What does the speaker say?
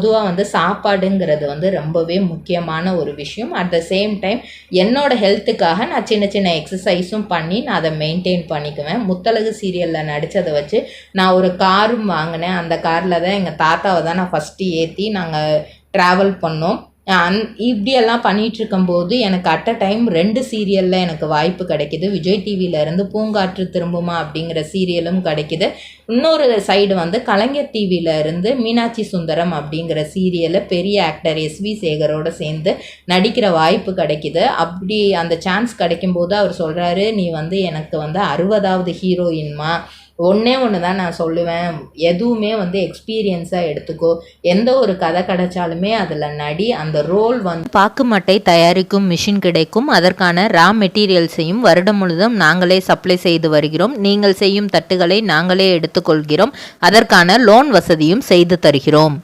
பொதுவாக வந்து சாப்பாடுங்கிறது வந்து ரொம்பவே முக்கியமான ஒரு விஷயம். அட் த சேம் டைம் என்னோட ஹெல்த்துக்காக நான் சின்ன சின்ன எக்ஸசைஸும் பண்ணி நான் அதை மெயின்டைன் பண்ணிக்குவேன். முத்தழகு சீரியலில் நடித்ததை வச்சு நான் ஒரு காரும் வாங்கினேன். அந்த காரில் தான் எங்கள் தாத்தாவை தான் நான் ஃபஸ்ட்டு ஏற்றி நாங்கள் ட்ராவல் பண்ணோம். இப்படியெல்லாம் பண்ணிகிட்ருக்கும்போது எனக்கு அட் அ டைம் 2 சீரியலில் எனக்கு வாய்ப்பு கிடைக்கிது. விஜய் டிவியிலேருந்து பூங்காற்று திரும்புமா அப்படிங்கிற சீரியலும் கிடைக்கிது. இன்னொரு சைடு வந்து கலைஞர் டிவியில் இருந்து மீனாட்சி சுந்தரம் அப்படிங்கிற சீரியலில் பெரிய ஆக்டர் எஸ்வி சேகரோடு சேர்ந்து நடிக்கிற வாய்ப்பு கிடைக்கிது. அப்படி அந்த சான்ஸ் கிடைக்கும்போது அவர் சொல்கிறாரு, நீ வந்து எனக்கு வந்து 60வது ஹீரோயின்மா, ஒன்றே ஒன்று தான் நான் சொல்லுவேன், எதுவுமே வந்து எக்ஸ்பீரியன்ஸாக எடுத்துக்கோ, எந்த ஒரு கதை கிடைச்சாலுமே அதில் நடி, அந்த ரோல் வந்து பாக்கு மட்டை தயாரிக்கும் மிஷின் கிடைக்கும், அதற்கான ரா மெட்டீரியல்ஸையும் வருடம் முழுதும் நாங்களே சப்ளை செய்து வருகிறோம், நீங்கள் செய்யும் தட்டுகளை நாங்களே எடுத்துக்கொள்கிறோம், அதற்கான லோன் வசதியும் செய்து தருகிறோம்.